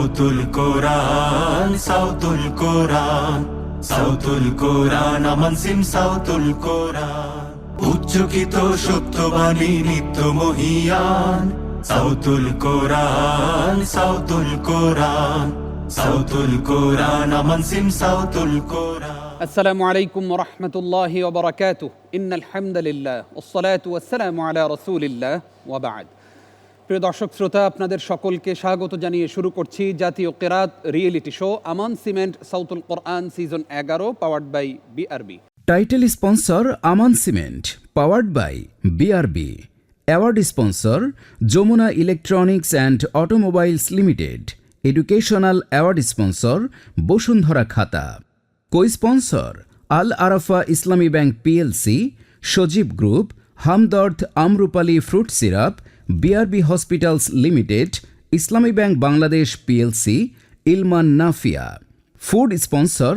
সাউতুল কোরআন, সাউতুল কোরআন, সাউতুল কোরআন, আমান সিম সাউতুল কোরআন। উচ্চকিত সত্যবাণী নিত্য মহিয়ান, সাউতুল কোরআন, সাউতুল কোরআন, সাউতুল কোরআন, আমান সিম সাউতুল কোরআন। আসসালামু আলাইকুম ওয়া রাহমাতুল্লাহি ওয়া বারাকাতুহু। ইন্নাল হামদালিল্লাহ ওয়াসসালাতু ওয়াসসালামু আলা রাসূলিল্লাহ ওয়া বা'দ। প্রিয় দর্শক শ্রোতা, আপনাদের সকলকে স্বাগত জানিয়ে শুরু করছি জাতীয় কিরাত রিয়েলিটি শো আমান সিমেন্ট সাউতুল কোরআন season 11, powered by BRB. Title sponsor Aman cement, powered by BRB. Award sponsor Jamuna electronics and automobiles limited. Educational award sponsor Bashundhara খাতা। Co sponsor Al Arafah Islami bank PLC, Sajeeb group, Hamdard Amrupali fruit syrup, BRB hospitals limited, Islami bank Bangladesh PLC, ইলমান নাফিয়া। Food sponsor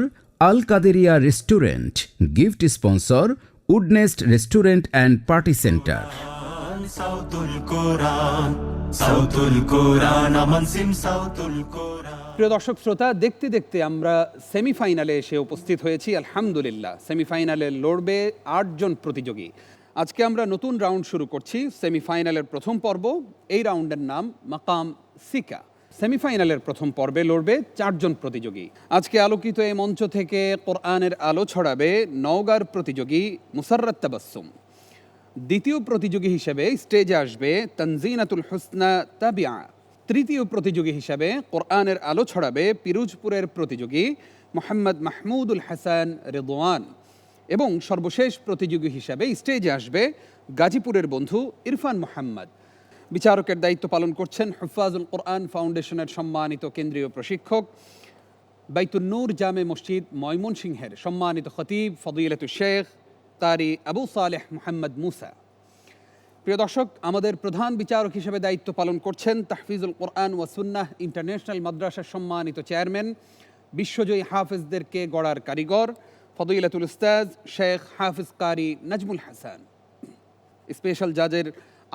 Al Qaderia restaurant. Gift sponsor Woodnest restaurant and party centre. সাউতুল কোরআন, সাউতুল কোরআন, আমান সিম সাউতুল কোরআন। প্রিয় দর্শক শ্রোতা, দেখতে দেখতে আমরা সেমিফাইনালে এসে উপস্থিত হয়েছি। আলহামদুলিল্লাহ, সেমিফাইনালে লড়বে 8 জন প্রতিযোগী। আজকে আমরা নতুন রাউন্ড শুরু করছি, সেমিফাইনালের প্রথম পর্ব। এই রাউন্ডের নাম মাকাম সিকা। সেমিফাইনালের প্রথম পর্বে লড়বে 4 জন প্রতিযোগী। আজকে আলোকিত এই মঞ্চ থেকে কোরআনের আলো ছড়াবে নওগাঁর প্রতিযোগী মুসাররাত তাবাসসুম। দ্বিতীয় প্রতিযোগী হিসেবে স্টেজে আসবে তানজিনাতুল হুসনা তাবিয়া। তৃতীয় প্রতিযোগী হিসেবে কোরআনের আলো ছড়াবে পিরোজপুরের প্রতিযোগী মোহাম্মদ মাহমুদুল হাসান রেদওয়ান। এবং সর্বশেষ প্রতিযোগী হিসাবে স্টেজে আসবে গাজীপুরের বন্ধু ইরফান মোহাম্মদ। বিচারকের দায়িত্ব পালন করছেন হুফাজুল কোরআন ফাউন্ডেশনের সম্মানিত কেন্দ্রীয় প্রশিক্ষক, বাইতুন নূর জামে মসজিদ ময়মনসিংহের সম্মানিত খতিব ফদিলাতুল শেখ কারি আবু সালেহ মুহাম্মদ মুসা। প্রিয় দর্শক, আমাদের প্রধান বিচারক হিসেবে দায়িত্ব পালন করছেন তাহফিজুল কোরআন ওয়া সুন্নাহ ইন্টারন্যাশনাল মাদ্রাসার সম্মানিত চেয়ারম্যান, বিশ্বজয়ী হাফেজদেরকে গড়ার কারিগর ফদিলাতুল উস্তাজ শেখ হাফিজ কারি নাজমুল হাসান। স্পেশাল জাজের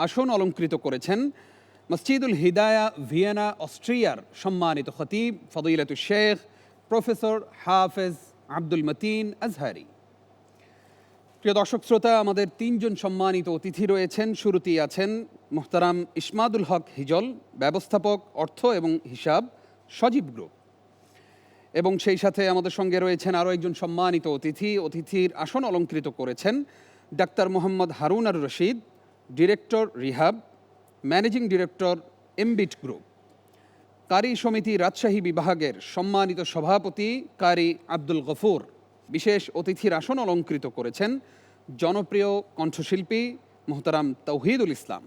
আসন অলঙ্কৃত করেছেন মসজিদুল হিদায়া ভিয়েনা অস্ট্রিয়ার সম্মানিত খতিব ফদিলাতুল শেখ প্রফেসর হাফেজ আব্দুল মতিন আজহারি। প্রিয় দর্শক শ্রোতা, আমাদের 3 জন সম্মানিত অতিথি রয়েছেন। শুরুতেই আছেন মোহতারাম ইসমাদুল হক হিজল, ব্যবস্থাপক অর্থ এবং হিসাব, সজীব গ্রুপ। এবং সেই সাথে আমাদের সঙ্গে রয়েছেন আরও একজন সম্মানিত অতিথি। অতিথির আসন অলঙ্কৃত করেছেন doctor Mohammad Harun ar Rashid, director REHAB, managing director এমবিট গ্রুপ। কারি সমিতি রাজশাহী বিভাগের সম্মানিত সভাপতি কারি আব্দুল গফুর। বিশেষ অতিথির আসন অলঙ্কৃত করেছেন জনপ্রিয় কণ্ঠশিল্পী মোহতারাম তৌহিদুল ইসলাম।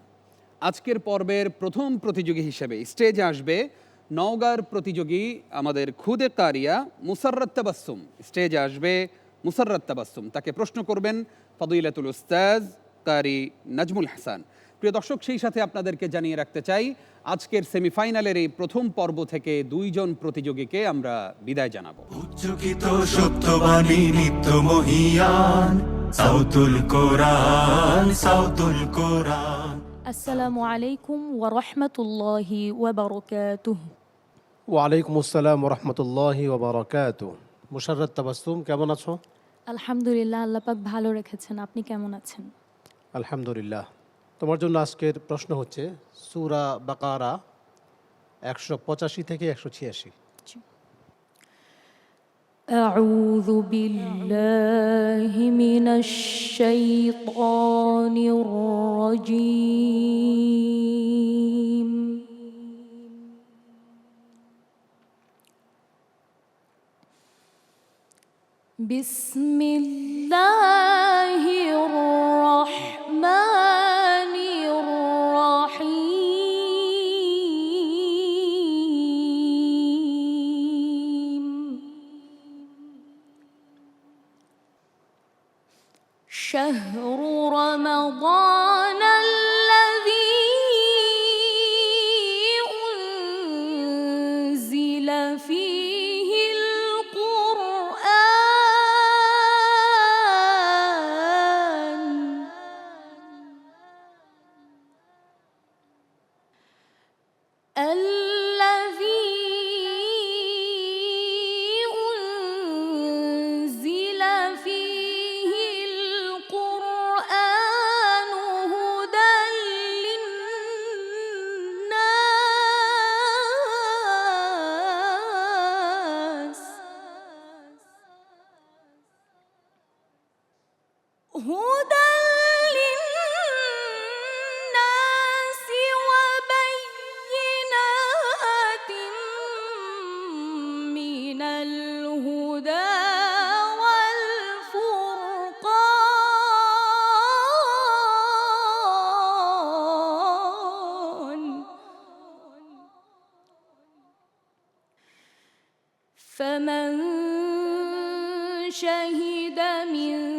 আজকের পর্বের প্রথম প্রতিযোগী হিসেবে স্টেজে আসবে নওগাঁর প্রতিযোগী আমাদের খুদে কারিয়া মুসাররাত তাবাসসুম। স্টেজে আসবে মুসাররাত তাবাসসুম। তাকে প্রশ্ন করবেন ফদিলাতুল উস্তাজ কারি নাজমুল হাসান। প্রিয় দর্শক, সেই সাথে আপনাদেরকে জানিয়ে রাখতে চাই আজকের সেমিফাইনালের এই প্রথম পর্ব থেকে 2 জন প্রতিযোগীকে আমরা বিদায় জানাবো। উচ্চকিত সত্যবাণী নিত্য মহিয়ান, সাউতুল কোরআন, সাউতুল কোরআন। আসসালামু আলাইকুম ওয়া রাহমাতুল্লাহি ওয়া বারাকাতুহু। ওয়ালাইকুম আসসালাম ওয়া রাহমাতুল্লাহি ওয়া বারাকাতুহু। মুসাররাত তাবাসসুম, কেমন আছো? আলহামদুলিল্লাহ, আল্লাহ পাক ভালো রেখেছেন। আপনি কেমন আছেন? আলহামদুলিল্লাহ। তোমার জন্য আজকের প্রশ্ন হচ্ছে সূরা বাকারা 185 থেকে 186। আউযু বিল্লাহি মিনাশ শাইতানির রাজীম। বিসমিল্লাহির রাহমানির রাহিম। শাহরু রমাদান আল্লাযী উনজিলা ফীহিল কুরআন الذي فمن شهد منكم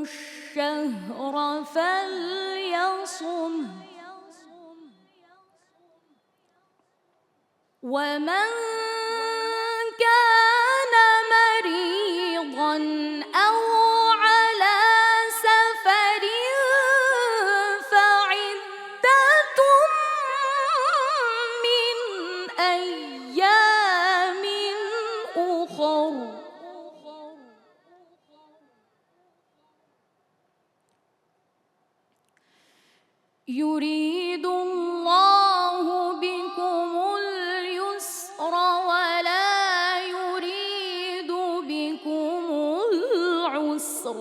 الشهر فليصم ومن كان مريضا أو على سفر فعدة من أيام أخر يريد الله بكم اليسر ولا يريد بكم العسر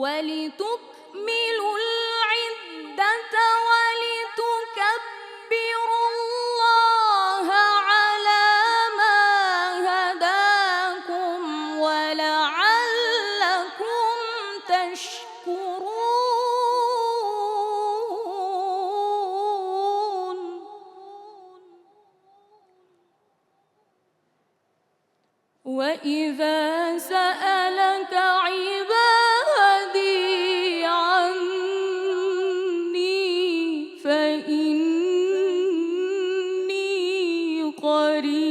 ولتكملوا العدة ولتكبروا الله على ما هداكم ولعلكم تشكرون وإذا سألك عبادي عني فإني قريب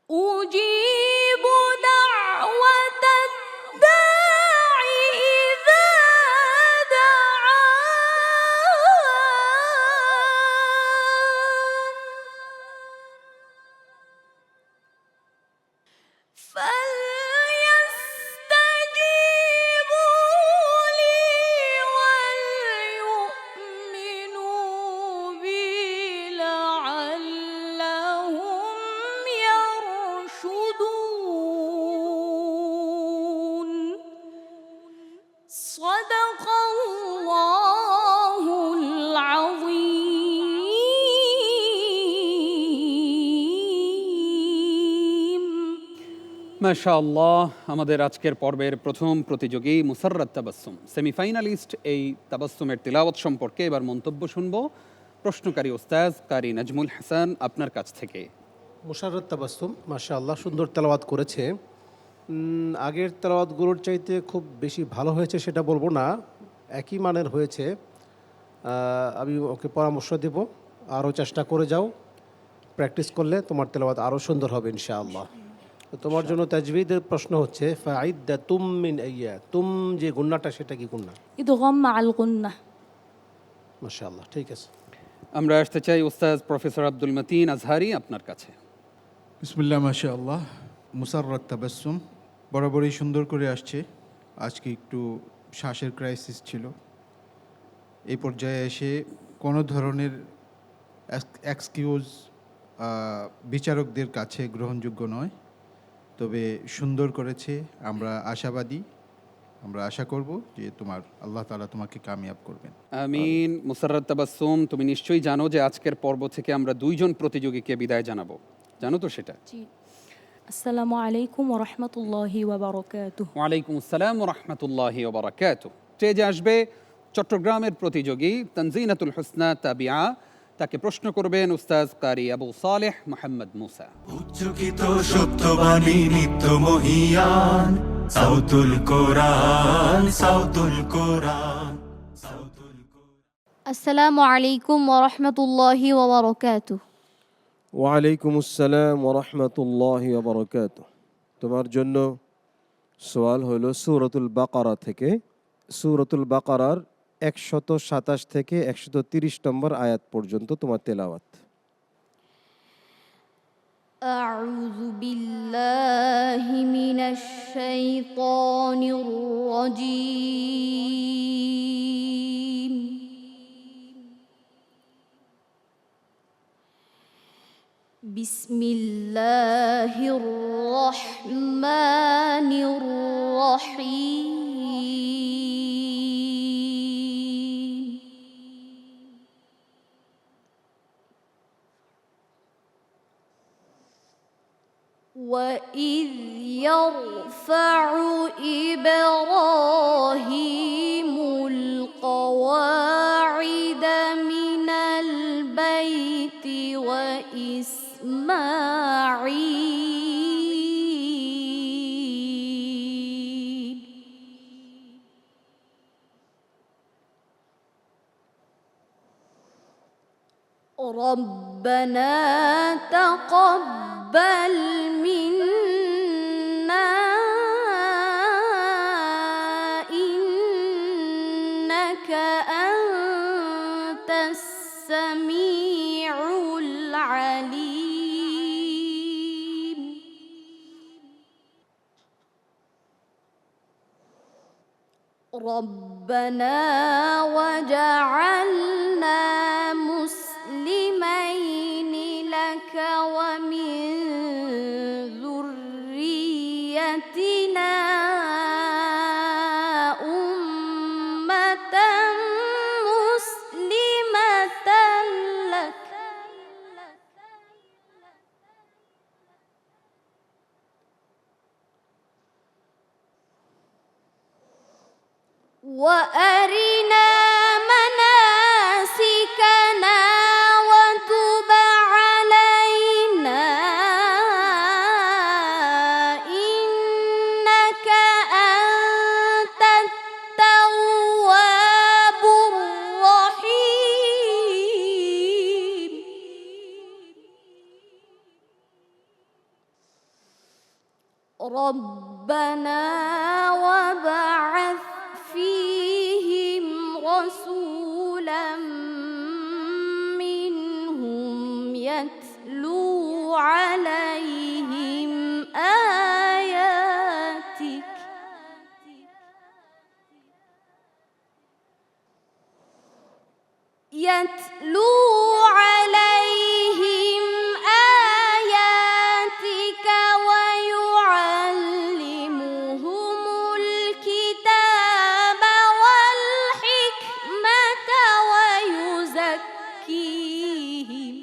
أجيب دعوة الداع إذا دعان فليستجيبوا لي وليؤمنوا بي لعلهم يرشدون صدق الله العظيم মাশাআল্লাহ, আমাদের আজকের পর্বের প্রথম প্রতিযোগী মুসাররাত তাবাসসুম, সেমিফাইনালিস্ট। এই তাবাসসুমের তিলাওয়াত সম্পর্কে এবার মন্তব্য শুনব প্রশ্নকারী ওস্তাজ কারি নাজমুল হাসান আপনার কাছ থেকে। মুশাররত তাবাসসুম মাশাআল্লাহ সুন্দর তেলাওয়াত করেছে। আগের তেলাওয়াতগুলোর চাইতে খুব বেশি ভালো হয়েছে সেটা বলবো না, একই মানের হয়েছে। আমি ওকে পরামর্শ দেব, আরও চেষ্টা করে যাও, প্র্যাকটিস করলে তোমার তেলাওয়াত আরও সুন্দর হবে ইনশাআল্লাহ। তো তোমার জন্য তাজবিদের প্রশ্ন হচ্ছে ফাইদ্দাতুম মিন আইয়া, তুম যে গুন্নাটা সেটা কি গুন্না? إدغام مع الغنة মাশাআল্লাহ, ঠিক আছে। আমরা আসতে চাই ওস্তাজ প্রফেসর আব্দুল মতিন আজহারি আপনার কাছে। বিসমিল্লাহ মাশাআল্লাহ। মুসাররাত তাবাসসুম বরাবরই সুন্দর করে আসছে। আজকে একটু শ্বাসের ক্রাইসিস ছিল, এই পর্যায়ে এসে কোনো ধরনের এক্সকিউজ বিচারকদের কাছে গ্রহণযোগ্য নয়, তবে সুন্দর করেছে। আমরা আশাবাদী, আমরা আশা করব যে তোমার আল্লাহ তাআলা তোমাকে কামিয়াব করবেন। আমিন। মুসাররাত তাবাসসুম, তুমি নিশ্চয়ই জানো যে আজকের পর্ব থেকে আমরা দুইজন প্রতিযোগীকে বিদায় জানাবো, জানো তো সেটা? জি। আসসালামু আলাইকুম ওয়া রাহমাতুল্লাহি ওয়া বারাকাতুহু। ওয়ালাইকুম আসসালাম ওয়া রাহমাতুল্লাহি ওয়া বারাকাতুহু। স্টেজে আসবে চট্টগ্রামের প্রতিযোগী তানজিনাতুল হুসনা তাবিআ, তাকে প্রশ্ন করবেন উস্তাজ কারি আবু সালেহ মোহাম্মদ মুসা। উচ্চকিত সত্যবাণী নিত্য মহিয়ান সাউতুল কোরআন সাউতুল কোরআন সাউতুল কোরআন। আসসালামু আলাইকুম ওয়া রাহমাতুল্লাহি ওয়া বারাকাতুহু। ওয়ালাইকুম আসসালাম ওরহমতুল্লাহি ওবরকাত। তোমার জন্য সওয়াল হলো সূরাতুল বাকারা থেকে, সূরাতুল বাকারার 127 থেকে 130 নম্বর আয়াত পর্যন্ত তোমার তেলাওয়াত। আউযু বিল্লাহি মিনাশ শাইতানির রাজীম। বিসমিল্লাহির রহমানির রহিম। وإذ يرفع إبراهيم القواعد من البيت وإسماعيل ربنا تقبل منا إنك أنت السميع العليم ربنا وجعلنا مسلمين لك ومن ذريتنا أمة مسلمة لك وأرنا مناسكنا وتب علينا إنك أنت التواب الرحيم ربنا وبعث فيهم رسولا منهم يتلو عليهم آياتك ويعلمهم الكتاب والحكمة ويزكيهم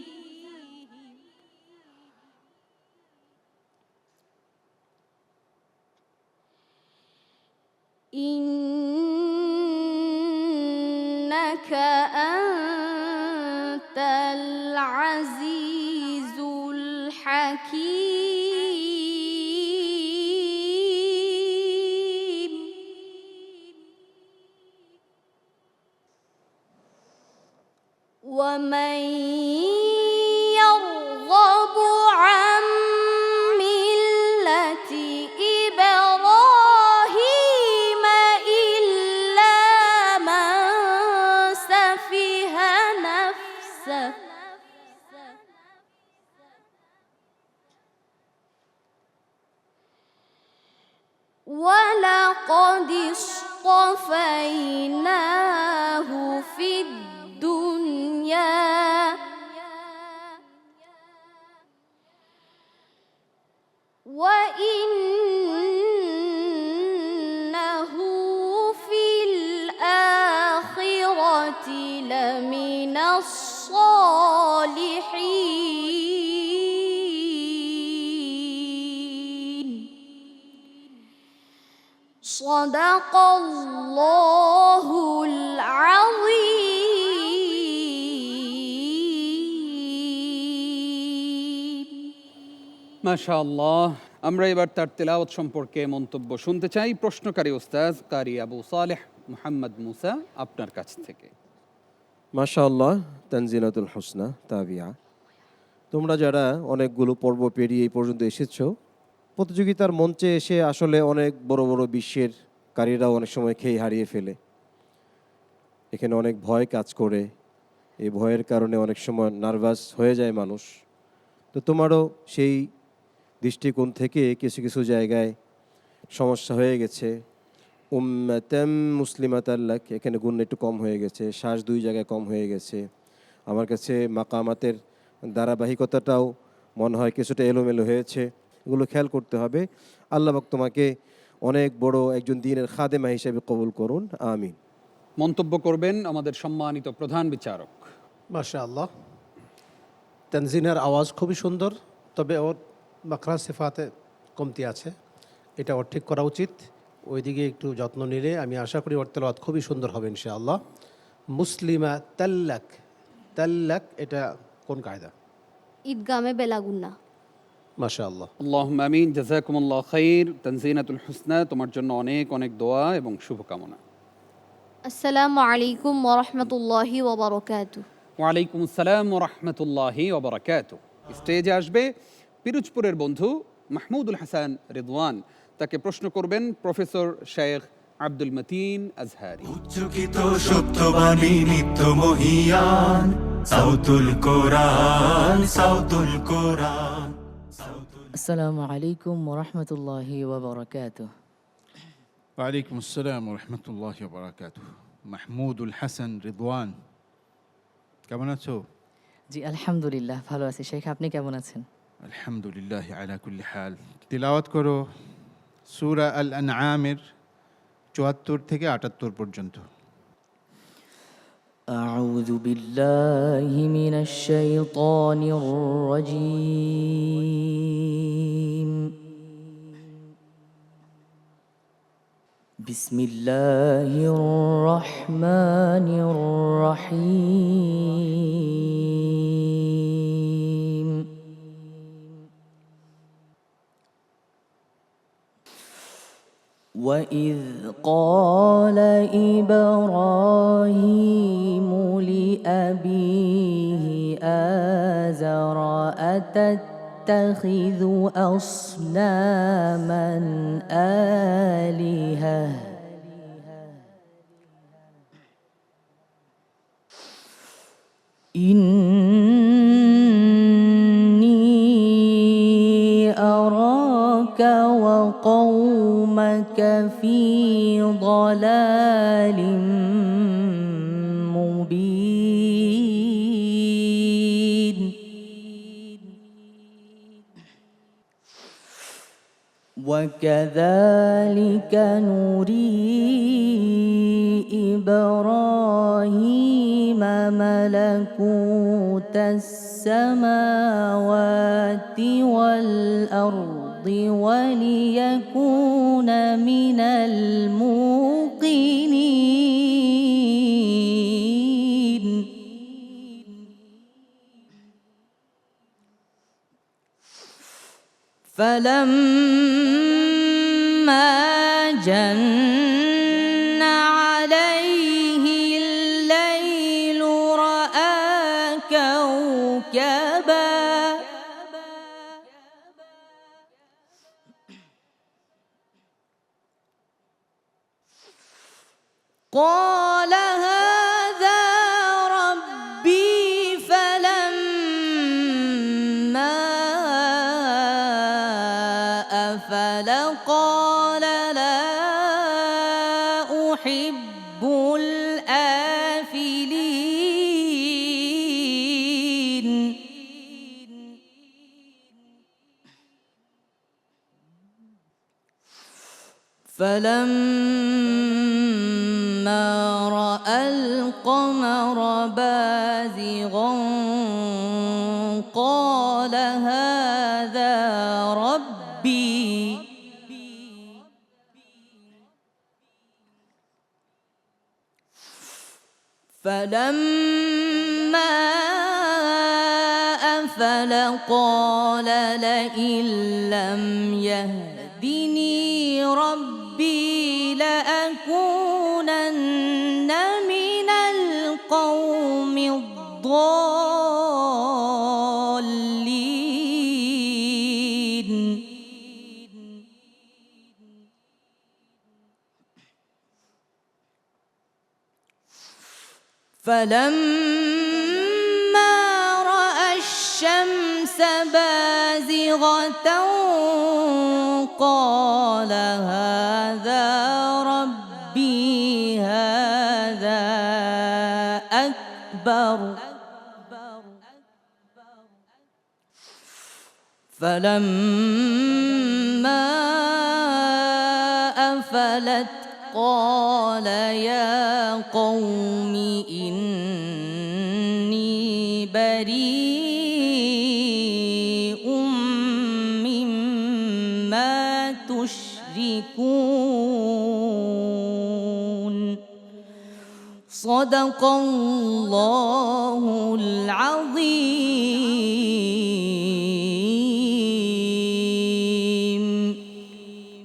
إنك أنت العزيز الحكيم ومن يرغب عن ملة إبراهيم إلا من سفه نفسه ولقد اصطفيناه في الدنيا وإنه في الآخرة لمن الصالحين صدق الله العظيم মাশাআল্লাহ। আমরা এবার তার তেলাওয়াত সম্পর্কে মন্তব্য শুনতে চাই। প্রশ্নকারী ওস্তাদ কারি আবু সালেহ মুহাম্মদ মুসা আপনার কাছ থেকে। মাশাআল্লাহ, তানজিলাতুল হোসনা তাবিয়া, তোমরা যারা অনেকগুলো পর্ব পেরিয়ে এই পর্যন্ত এসেছো, প্রতিযোগিতার মঞ্চে এসে আসলে অনেক বড় বড় বিশ্বের কারীরাও অনেক সময় খেই হারিয়ে ফেলে। এখানে অনেক ভয় কাজ করে, এই ভয়ের কারণে অনেক সময় নার্ভাস হয়ে যায় মানুষ। তো তোমারও সেই দৃষ্টিকোণ থেকে কিছু কিছু জায়গায় সমস্যা হয়ে গেছে। উম্মাতাম মুসলিমাতাল লাক, এখানে গুণ একটু কম হয়ে গেছে, শ্বাস দুই জায়গায় কম হয়ে গেছে। আমার কাছে মাকামাতের ধারাবাহিকতাটাও মনে হয় কিছুটা এলোমেলো হয়েছে। এগুলো খেয়াল করতে হবে। আল্লাহ পাক তোমাকে অনেক বড় একজন দ্বীনের খাদেমা হিসেবে কবুল করুন, আমিন। মন্তব্য করবেন আমাদের সম্মানিত প্রধান বিচারক। মাশাআল্লাহ, তানজিনার আওয়াজ খুবই সুন্দর, তবে ওর মাখরাজ সিফাতে কমতি আছে, এটা ওর ঠিক করা উচিত। ওইদিকে একটু যত্ন নিলে আমি আশা করি ওর তেলাওয়াত খুবই সুন্দর হবে ইনশাআল্লাহ। মুসলিমা তাল্লাক, তাল্লাক এটা কোন কায়দা? ঈদগামে বেলাগুন্না। মাশাআল্লাহ। আল্লাহুম্মা আমিন, জাযাকুমুল্লাহ খাইর। তানজিনাতুল হুসনা, তোমার জন্য অনেক অনেক দোয়া এবং শুভকামনা। আসসালামু আলাইকুম ওয়া রাহমাতুল্লাহি ওয়া বারাকাতুহু। ওয়ালাইকুম আসসালাম ওয়া রাহমাতুল্লাহি ওয়া বারাকাতুহু। স্টেজে আসবে পিরোজপুরের বন্ধু মাহমুদুল হাসান রিদওয়ান। তাকে প্রশ্ন করবেন প্রফেসর শেখ আব্দুল মতিন আজহারি। উচ্চকিত সত্যবাণী নিত্য মহিয়ান, সাউতুল কোরআন, সাউতুল কোরআন। আসসালামু আলাইকুম ওরহমতুল্লাহি ওবরাকাতুহ। ওয়ালাইকুম আসসালাম রহমতুল্লাহ বারাকাতুহ। মাহমুদুল হাসান রিদওয়ান, কেমন আছো? জি আলহামদুলিল্লাহ ভালো আছি। শেখ আপনি কেমন আছেন? আলহামদুলিল্লাহ আলা কুল্লি হাল। তিলাওয়াত করো সূরা আল আনআমের ৭৪ থেকে ৭৮ পর্যন্ত। أعوذ بالله من الشيطان الرجيم. بسم الله الرحمن الرحيم. وإذ قال إبراهيم لأبيه آزر أتتخذ أصناما آلهة إني أراك وقومك في ضلال مبين. وكذلك نري إبراهيم ملكوت السماوات والأرض وليكون من الموقنين. فلما جن عليه الليل رأى كوكبا قال هذا ربي. فلما أفل قال لا أحب الآفلين. فلما رأى القمر بازغا قال هذا ربي. فلما أفل قال لئن لم يهدني ربي لأكونن من القوم الضالين. فلما رأى الشمس بازغة قال هذا ربي هذا أكبر. فلما أفلت قال يا قوم إني بريء تشركون صدق الله العظيم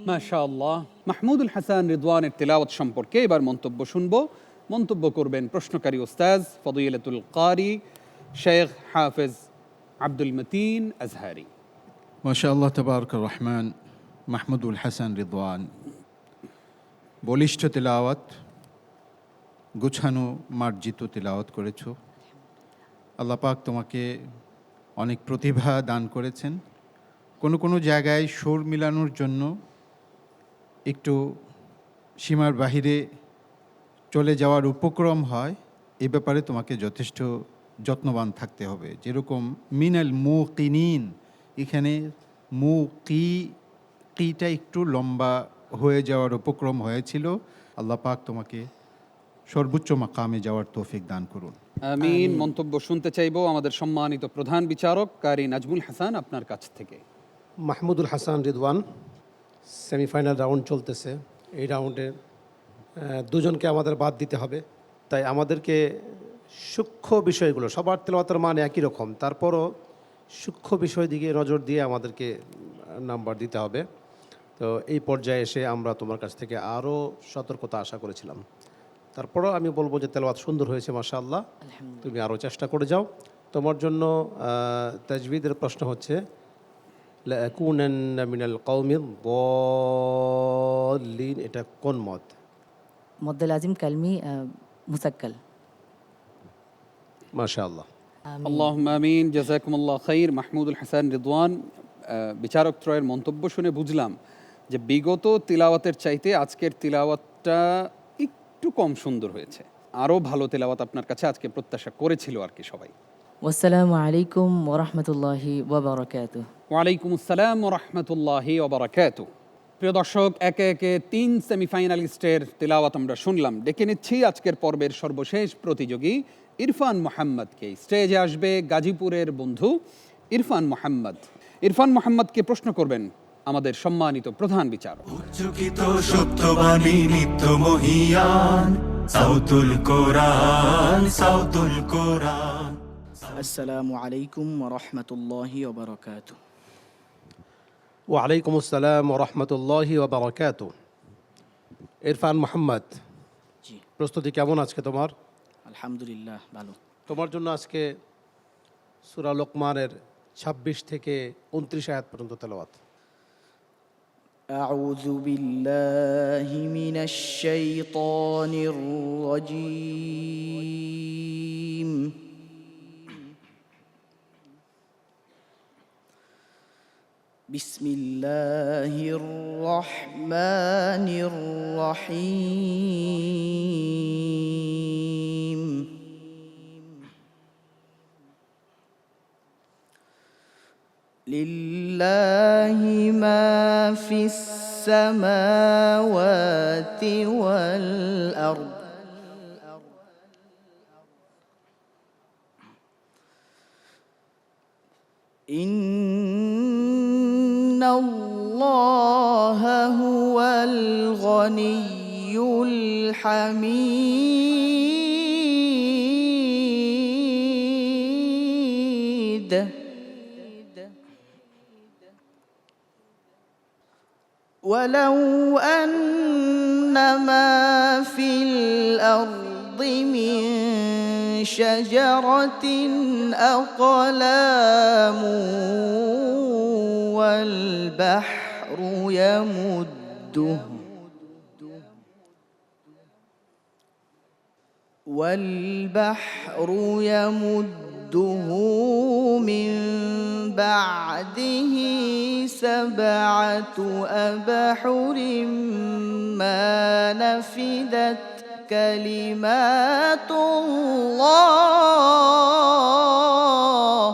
মাশাআল্লাহ। মাহমুদুল হাসান রিদওয়ানের তিলাওয়াত সম্পর্কে এবার মন্তব্য শুনবো। মন্তব্য করবেন প্রশ্নকারী ওস্তাজ ফদিলাতুল কারি শেখ হাফেজ আব্দুল মতিন আজহারি। মাশাআল্লাহ তাবারক রহমান। মাহমুদুল হাসান রিদওয়ান, বলিষ্ঠ তেলাওয়াত, গুছানো মার্জিত তেলাওয়াত করেছো। আল্লাহ পাক তোমাকে অনেক প্রতিভা দান করেছেন। কোনো কোনো জায়গায় সুর মিলানোর জন্য একটু সীমার বাহিরে চলে যাওয়ার উপক্রম হয়, এ ব্যাপারে তোমাকে যথেষ্ট যত্নবান থাকতে হবে। যেরকম মিনাল মুকিনিন, এখানে কিটা একটু লম্বা হয়ে যাওয়ার উপক্রম হয়েছিল। আল্লাহ পাক তোমাকে সর্বোচ্চ মাকামে যাওয়ার তৌফিক দান করুন। আমিন। মন্তব্য শুনতে চাইবো আমাদের সম্মানিত প্রধান বিচারক কারি নাজমুল হাসান আপনার কাছ থেকে। মাহমুদুল হাসান রিদওয়ান, সেমিফাইনাল রাউন্ড চলতেছে। এই রাউন্ডে দুজনকে আমাদের বাদ দিতে হবে, তাই আমাদেরকে সূক্ষ্ম বিষয়গুলো, সবার তেলাওয়াতের মান একই রকম, তারপরও সূক্ষ্ম বিষয় দিকে নজর দিয়ে আমাদেরকে নাম্বার দিতে হবে। তো এই পর্যায়ে এসে আমরা তোমার কাছ থেকে আরও সতর্কতা আশা করেছিলাম। তারপরও আমি বলবো যে তেলাওয়াত সুন্দর হয়েছে, মাশাআল্লাহ। তুমি আরও চেষ্টা করে যাও। তোমার জন্য তাজবিদের প্রশ্ন হচ্ছে লাকুনান্না মিনাল কওমিদ দাল্লিন, এটা কোন মত? মদ্দে লাজিম কালমি মুসাক্কাল। মাশাআল্লাহ। আল্লাহুম্মা আমিন। জাযাকুমুল্লাহ খাইর। মাহমুদুল হাসান রিদওয়ান, বিচারক ত্রয়ের মন্তব্য শুনে বুঝলাম যে বিগত তিলাওয়াতের চাইতে আজকের তিলাওয়াতটা একটু কম সুন্দর হয়েছে। আরও ভালো তিলাওয়াত আপনার কাছে আজকে প্রত্যাশা করেছিল আর কি সবাই। আসসালামু আলাইকুম ওয়া রাহমাতুল্লাহি ওয়া বারাকাতুহু। ওয়ালাইকুম আসসালাম ওয়া রাহমাতুল্লাহি ওয়া বারাকাতুহু। প্রিয় দর্শক, একে একে 3 সেমিফাইনালিস্টের তিলাওয়াত আমরা শুনলাম। ডেকে নিচ্ছি আজকের পর্বের সর্বশেষ প্রতিযোগী ইরফান মোহাম্মদকে। স্টেজে আসবে গাজীপুরের বন্ধু ইরফান মোহাম্মদ। ইরফান মোহাম্মদকে প্রশ্ন করবেন আমাদের সম্মানিত প্রধান বিচারক। উচ্চকিত সত্যবাণী নিত্য মহিয়ান, সাউতুল কোরআন, সাউতুল কোরআন। আসসালামু আলাইকুম ওয়া রাহমাতুল্লাহি ওয়া বারাকাতুহু। ওয়ালাইকুম আসসালাম ওয়া রাহমাতুল্লাহি ওয়া বারাকাতুহু। ইরফান মোহাম্মদ, জি, প্রস্তুতি কেমন আজকে তোমার? আলহামদুলিল্লাহ ভালো। তোমার জন্য আজকে সূরা লোকমানের 26 থেকে 29 আয়াত পর্যন্ত তেলাওয়াত। আউযু বিল্লাহি মিনাশ শাইতানির রাজীম। বিসমিল্লাহির রহমানির রহিম। লিল্লাহি মা ফিস সামাওয়াতি ওয়াল আরদ। ইন্নাল্লাহা হুয়াল গনিয়্যুল হামিদ। ولو أن ما في الأرض من شجرة أقلام والبحر يمده من بعده 7 أبحر ما نفدت كلمات الله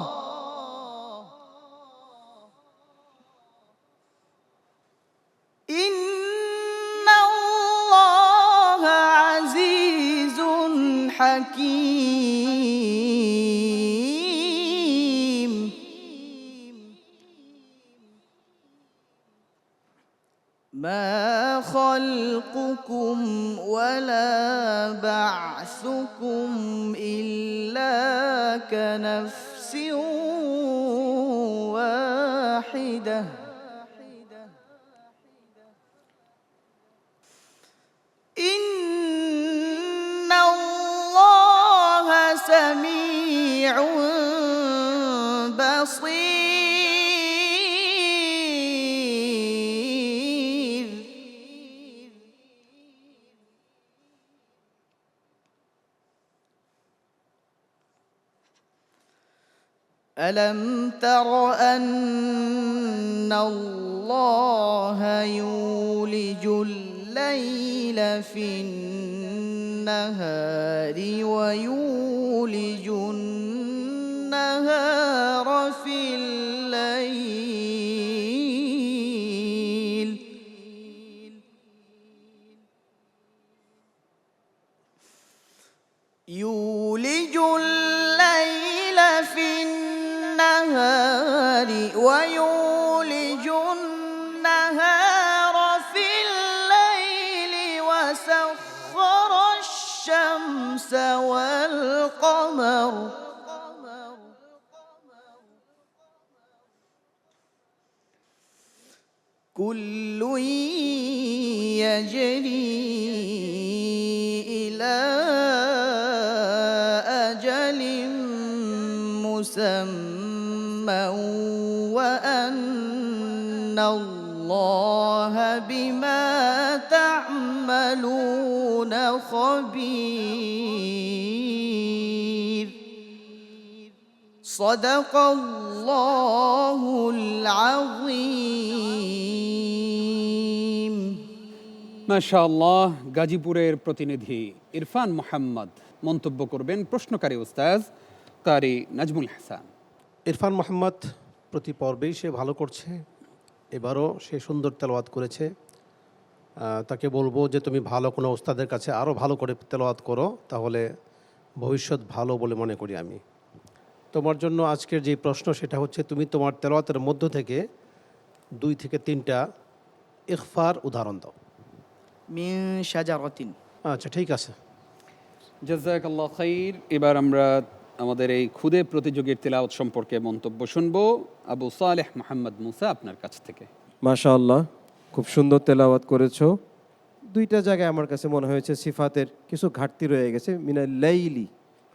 إن الله عزيز حكيم ما خلقكم ولا بعثكم إلا كنفس واحدة إن الله سميع بصير ألم تر أن الله يولج الليل في النهار ويولج النهار في الليل يولج الليل في النهار ويولج النهار في الليل وسخر الشمس والقمر كل يجري إلى أجل مسمى وأن الله بما تعملون خبير صدق الله العظيم মাশাআল্লাহ। গাজীপুরের প্রতিনিধি ইরফান মোহাম্মদ মন্তব্য করবেন প্রশ্নকারী উস্তাজ কারি নাজমুল হাসান। ইরফান মোহাম্মদ প্রতি পর্বেই সে ভালো করছে, এবারও সে সুন্দর তেলাওয়াত করেছে। তাকে বলবো যে তুমি ভালো কোনো উস্তাদের কাছে আরও ভালো করে তেলাওয়াত করো, তাহলে ভবিষ্যৎ ভালো বলে মনে করি আমি। তোমার জন্য আজকের যে প্রশ্ন সেটা হচ্ছে, তুমি তোমার তেলাওয়াতের মধ্য থেকে 2 থেকে 3টা ইখফার উদাহরণ দাও। মিন শাজারাতিন। আচ্ছা, ঠিক আছে। জাযাকাল্লাহ খাইর। এবার আমরা আমাদের এই খুদে প্রতিযোগীর তেলাওয়াত সম্পর্কে মন্তব্য শুনবো আবু সালেহ মোহাম্মদ মুসা আপনার কাছ থেকে। মাশাআল্লাহ, খুব সুন্দর তেলাওয়াত করেছো। 2টা জায়গায় আমার কাছে মনে হয়েছে সিফাতের কিছু ঘাটতি রয়ে গেছে। মিনাল লাইলি,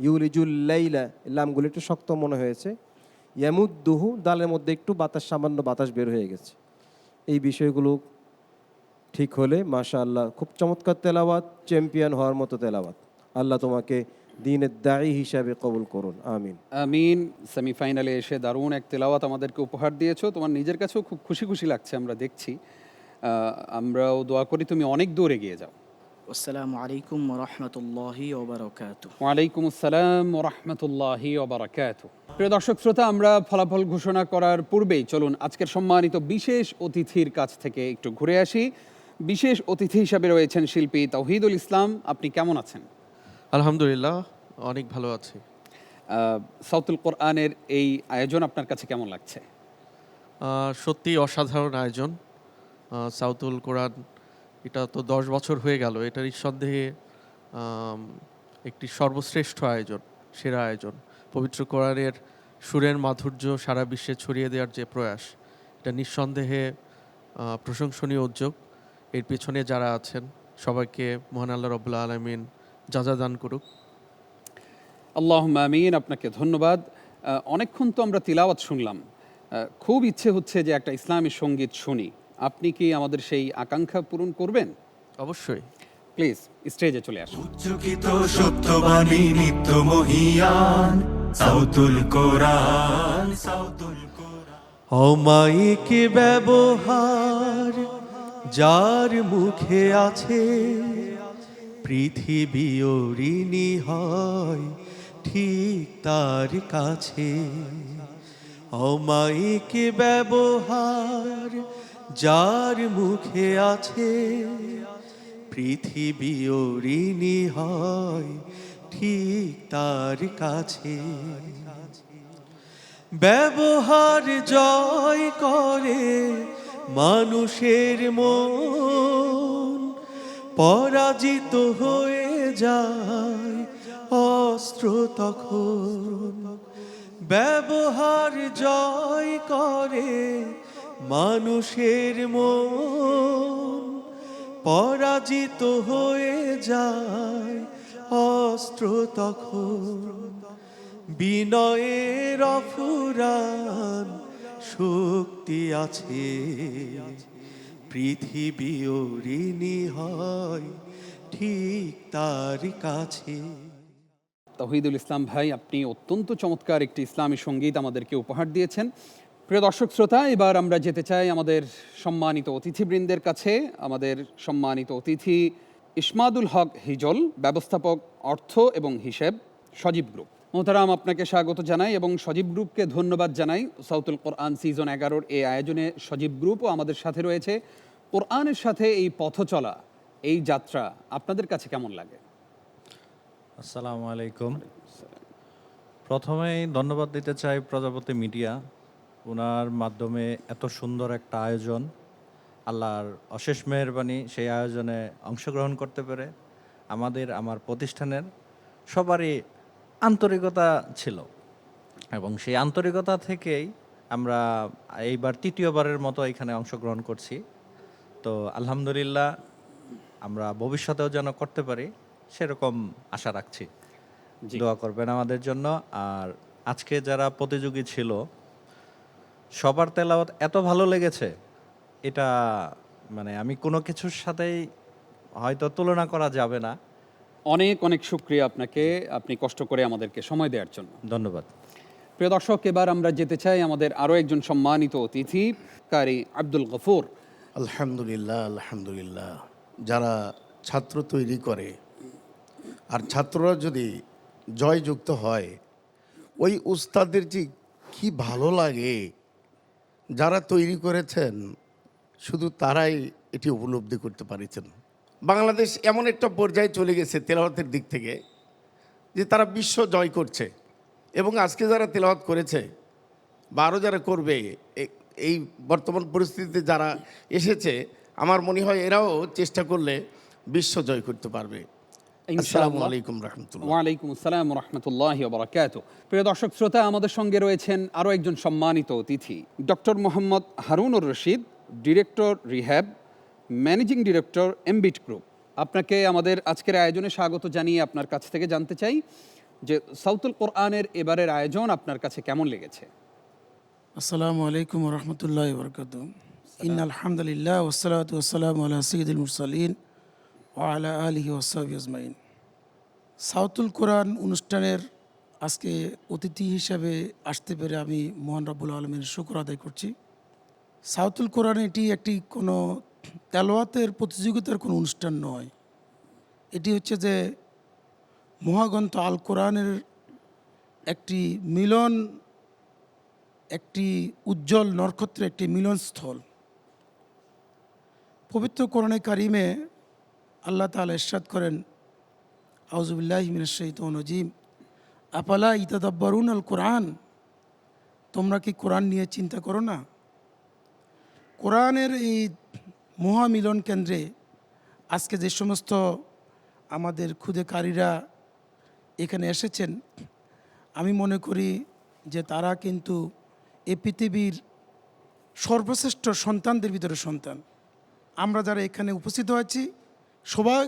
ইউলিজুল লাইলা, লামগুলো একটু শক্ত মনে হয়েছে। ইয়ামুদ্দুহু, দালের মধ্যে একটু সামান্য বাতাস বের হয়ে গেছে। এই বিষয়গুলো ঠিক হলে মাশাআল্লাহ খুব চমৎকার তেলাওয়াত, চ্যাম্পিয়ন হওয়ার মতো তেলাওয়াত। আল্লাহ তোমাকে দ্বীনের দায়ী হিসাবে কবুল করুন, আমিন আমিন। সেমিফাইনালে এসে দারুণ এক তেলাওয়াত আমাদেরকে উপহার দিয়েছো, তোমার নিজের কাছেও খুব খুশি খুশি লাগছে আমরা দেখছি। আমরাও দোয়া করি তুমি অনেক দূর এগিয়ে যাও। আসসালামু আলাইকুম ওয়া রাহমাতুল্লাহি ওয়া বারাকাতুহু। ওয়ালাইকুম আসসালাম ওয়া রাহমাতুল্লাহি ওয়া বারাকাতুহু। প্রিয় দর্শক শ্রোতা, আমরা ফলাফল ঘোষণা করার পূর্বেই চলুন আজকের সম্মানিত বিশেষ অতিথির কাছ থেকে একটু ঘুরে আসি। বিশেষ অতিথি হিসাবে রয়েছেন শিল্পী তাওহীদুল ইসলাম। আপনি কেমন আছেন? আলহামদুলিল্লাহ, অনেক ভালো আছি। সাউতুল কোরআনের এই আয়োজন আপনার কাছে কেমন লাগছে? সত্যি অসাধারণ আয়োজন। সাউতুল কোরআন, এটা তো 10 বছর হয়ে গেল। এটা নিঃসন্দেহে একটি সর্বশ্রেষ্ঠ আয়োজন, সেরা আয়োজন। পবিত্র কোরআনের সুরের মাধুর্য সারা বিশ্বে ছড়িয়ে দেওয়ার যে প্রয়াস, এটা নিঃসন্দেহে প্রশংসনীয় উদ্যোগ। এর পেছনে যারা আছেন সবাইকে মহান আল্লাহ রাব্বুল আলামিন যাজা দান করুক। আল্লাহুম্মা আমিন। আপনাকে ধন্যবাদ। অনেকক্ষণ তো আমরা তিলাওয়াত শুনলাম, খুব ইচ্ছে হচ্ছে যে একটা ইসলামী সঙ্গীত শুনি। আপনি কি আমাদের সেই আকাঙ্ক্ষা পূরণ করবেন? অবশ্যই। প্লিজ স্টেজে চলে আসুন। উচ্চকিত সত্যবাণী নিত্য মহিয়ান সাউতুল কোরআন, সাউতুল কোরআন। অমায়িক ব্যবহার যার মুখে আছে, পৃথিবী ঋণী হয় ঠিক তার কাছে। অমায়িক ব্যবহার যার মুখে আছে, পৃথিবী ঋণী হয় ঠিক তার কাছে। ব্যবহার জয় করে মানুষের মন পরাজিত হয়ে যায় অস্ত্র তখন ব্যবহার জয় করে মানুষের মন পরাজিত হয়ে যায় অস্ত্র তখন বিনয়ের অফুরান শক্তি আছে পৃথিবী ঋণী হয় ঠিক তার কাছে। তৌহিদুল ইসলাম ভাই, আপনি অত্যন্ত চমৎকার একটি ইসলামী সঙ্গীত আমাদেরকে উপহার দিয়েছেন। প্রিয় দর্শক শ্রোতা, এবার আমরা যেতে চাই আমাদের সম্মানিত অতিথিবৃন্দের কাছে। আমাদের সম্মানিত অতিথি ইসমাদুল হক হিজল, ব্যবস্থাপক অর্থ এবং হিসেব, সজীব গ্রুপ। মোহতারাম, আপনাকে স্বাগত জানাই এবং সজীব গ্রুপকে ধন্যবাদ জানাই। সাউতুল কোরআন সিজন 11-র এই আয়োজনে সজীব গ্রুপও আমাদের সাথে রয়েছে। কোরআনের সাথে এই পথ চলা, এই যাত্রা আপনাদের কাছে কেমন লাগে? আসসালামু আলাইকুম। প্রথমেই ধন্যবাদ দিতে চাই প্রজাপতি মিডিয়া, ওনার মাধ্যমে এত সুন্দর একটা আয়োজন, আল্লাহর অশেষ মেহেরবানি সেই আয়োজনে অংশগ্রহণ করতে পেরে আমার প্রতিষ্ঠানের সবারই আন্তরিকতা ছিল এবং সেই আন্তরিকতা থেকেই আমরা এইবার তৃতীয়বারের মতো এখানে অংশগ্রহণ করছি। তো আলহামদুলিল্লাহ, আমরা ভবিষ্যতেও যেন করতে পারি সেরকম আশা রাখছি। দোয়া করবেন আমাদের জন্য। আর আজকে যারা প্রতিযোগী ছিল সবার তেলাওয়াত এত ভালো লেগেছে, এটা মানে আমি কোনো কিছুর সাথেই হয়তো তুলনা করা যাবে না। অনেক অনেক শুকরিয়া আপনাকে, আপনি কষ্ট করে আমাদেরকে সময় দেওয়ার জন্য। ধন্যবাদ। প্রিয় দর্শক, এবার আমরা যেতে চাই আমাদের আরও একজন সম্মানিত অতিথি, কারি আব্দুল গফুর। আলহামদুলিল্লাহ, আলহামদুলিল্লাহ। যারা ছাত্র তৈরি করে আর ছাত্ররা যদি জয়যুক্ত হয়, ওই উস্তাদের যে কি ভালো লাগে, যারা তৈরি করেছেন শুধু তারাই এটি উপলব্ধি করতে পারেছেন। বাংলাদেশ এমন একটা পর্যায়ে চলে গেছে তেলাওয়াতের দিক থেকে যে তারা বিশ্ব জয় করছে, এবং আজকে যারা তেলাওয়াত করেছে বা আরও যারা করবে, এই বর্তমান পরিস্থিতিতে যারা এসেছে, আমার মনে হয় এরাও চেষ্টা করলে বিশ্ব জয় করতে পারবে। আসসালামু আলাইকুম রহমতুল্লাহ। ওয়ালাইকুম আসসালাম রহমতুল্লাহ বারাকাতু। প্রিয় দর্শক শ্রোতা, আমাদের সঙ্গে রয়েছেন আরও একজন সম্মানিত অতিথি, doctor Mohammad Harunur Rashid, director rehab, managing director এমবিট গ্রুপ। আপনাকে আমাদের আজকের আয়োজনে স্বাগত জানিয়ে আপনার কাছ থেকে জানতে চাই যে সাউতুল কোরআনের এবারের আয়োজন আপনার কাছে কেমন লেগেছে? আসসালামু আলাইকুম রহমতুল্লাহ বরকাত। ইন্নাল হামদুলিল্লাহ ওয়াসসালাতু ওয়াসসালামু আলা সাইয়্যিদিল মুরসালিন ওয়া আলা আলিহি ওয়াসহাবিহি আজমাইন। সাউতুল কোরআন অনুষ্ঠানের আজকে অতিথি হিসাবে আসতে পেরে আমি মহান রব্বুল আলমীর শুকর আদায় করছি। সাউতুল কোরআন এটি একটি কোনো তেলাওয়াতের প্রতিযোগিতার কোনো অনুষ্ঠান নয়, এটি হচ্ছে যে মহাগ্রন্থ আল কোরআনের একটি মিলন, একটি উজ্জ্বল নক্ষত্রের একটি মিলনস্থল। পবিত্র কোরআনে কারিমে আল্লাহ তাআলা ইরশাদ করেন, আউযুবিল্লাহি মিনাশ শাইতানির রাজিম, আফালা ইয়াতাদাব্বারুন আল কোরআন, তোমরা কি কোরআন নিয়ে চিন্তা করো না? কোরআনের এই মহামিলন কেন্দ্রে আজকে যে সমস্ত আমাদের ক্ষুদেকারীরা এখানে এসেছেন, আমি মনে করি যে তারা কিন্তু এই পৃথিবীর সর্বশ্রেষ্ঠ সন্তানদের ভিতরে সন্তান। আমরা যারা এখানে উপস্থিত হয়েছি সবাই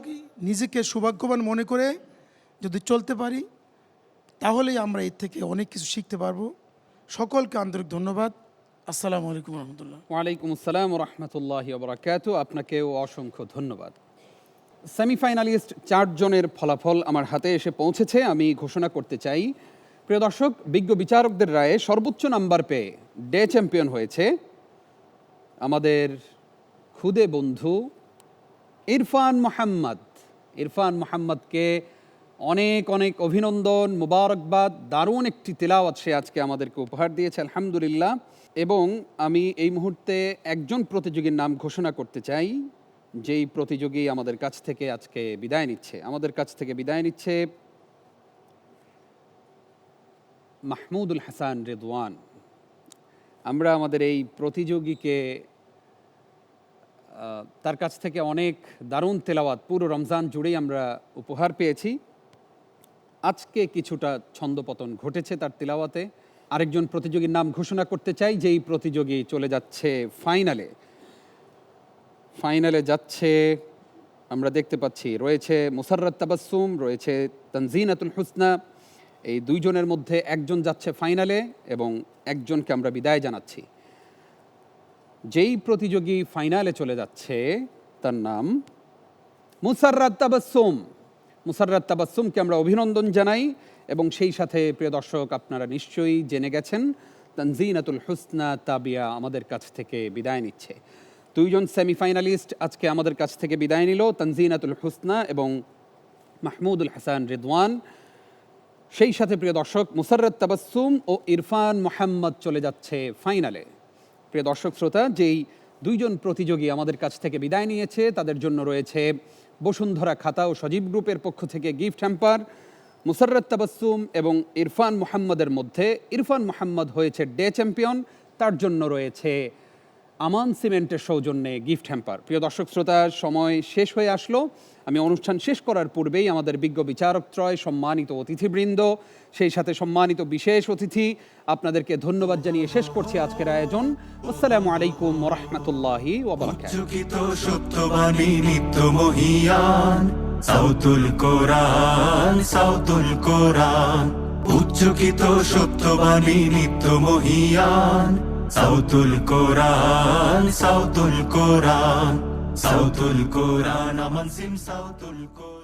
নিজেকে সৌভাগ্যবান মনে করে যদি চলতে পারি, তাহলেই আমরা এর থেকে অনেক কিছু শিখতে পারবো। সকলকে আন্তরিক ধন্যবাদ। আসসালামু আলাইকুম রহমতুল্লাহ। ওয়ালাইকুম আসসালাম রহমতুল্লাহি বারাকাতু। আপনাকেও অসংখ্য ধন্যবাদ। সেমিফাইনালিস্ট 4 জনের ফলাফল আমার হাতে এসে পৌঁছেছে, আমি ঘোষণা করতে চাই। প্রিয় দর্শক, বিজ্ঞ বিচারকদের রায়ে সর্বোচ্চ নাম্বার পেয়ে ডে চ্যাম্পিয়ন হয়েছে আমাদের খুদে বন্ধু ইরফান মোহাম্মদ। ইরফান মোহাম্মদকে অনেক অনেক অভিনন্দন, মোবারকবাদ। দারুণ একটি তেলাওয়াত সে আজকে আমাদেরকে উপহার দিয়েছে, আলহামদুলিল্লাহ। এবং আমি এই মুহূর্তে একজন প্রতিযোগীর নাম ঘোষণা করতে চাই, যেই প্রতিযোগী আমাদের কাছ থেকে আজকে বিদায় নিচ্ছে। আমাদের কাছ থেকে বিদায় নিচ্ছে মাহমুদুল হাসান রেদওয়ান। আমরা আমাদের এই প্রতিযোগীকে তার কাছ থেকে অনেক দারুণ তেলাওয়াত পুরো রমজান জুড়েই আমরা উপহার পেয়েছি। আজকে কিছুটা ছন্দপতন ঘটেছে তার তেলাওয়াতে। আরেকজন প্রতিযোগীর নাম ঘোষণা করতে চাই, যেই প্রতিযোগী চলে যাচ্ছে ফাইনালে। ফাইনালে যাচ্ছে, আমরা দেখতে পাচ্ছি রয়েছে মুসাররাত তাবাসসুম, রয়েছে তানজিনাতুল হুসনা। এই দুইজনের মধ্যে একজন যাচ্ছে ফাইনালে এবং একজনকে আমরা বিদায় জানাচ্ছি। যেই প্রতিযোগী ফাইনালে চলে যাচ্ছে তার নাম মুসাররাত তাবাসসুম। মুসাররাত তাবাসসুমকে আমরা অভিনন্দন জানাই এবং সেই সাথে প্রিয় দর্শক, আপনারা নিশ্চয়ই জেনে গেছেন তানজিনাতুল হুসনা তাবিয়া আমাদের কাছ থেকে বিদায় নিচ্ছে। দুইজন সেমিফাইনালিস্ট আজকে আমাদের কাছ থেকে বিদায় নিল, তানজিনাতুল হুসনা এবং মাহমুদুল হাসান রিদওয়ান। সেই সাথে প্রিয় দর্শক, মুসাররাত তাবাসসুম ও ইরফান মোহাম্মদ চলে যাচ্ছে ফাইনালে। প্রিয় দর্শক শ্রোতা, যেই দুইজন প্রতিযোগী আমাদের কাছ থেকে বিদায় নিয়েছে তাদের জন্য রয়েছে বসুন্ধরা খাতা ও সজীব গ্রুপের পক্ষ থেকে গিফট হ্যাম্পার। মুসাররাত তাবাসসুম এবং ইরফান মোহাম্মদের মধ্যে ইরফান মোহাম্মদ হয়েছে ডে চ্যাম্পিয়ন, তার জন্য রয়েছে আমান সিমেন্টের সৌজন্যে গিফট হ্যাম্পার। প্রিয় দর্শক শ্রোতা, সময় শেষ হয়ে আসলো। আমি অনুষ্ঠান শেষ করার পূর্বেই আমাদের বিজ্ঞ বিচারকত্রয়, সম্মানিত অতিথিবৃন্দ, সেই সাথে সম্মানিত বিশেষ অতিথি, আপনাদেরকে ধন্যবাদ জানিয়ে শেষ করছি আজকের আয়োজন। আসসালামু আলাইকুম ওয়া রাহমাতুল্লাহি ওয়া বারাকাতুহু। উচ্চকিত সত্যবাণী নিত্য মহিয়ান সাউতুল কোরআন, সাউতুল কোরআন। উচ্চকিত সত্যবাণী নিত্য মহিয়ান সাউতুল কোরআন, সাউতুল কোরআন, সাউতুল কোরআন। আমান সিম সাউতুল কোরআন।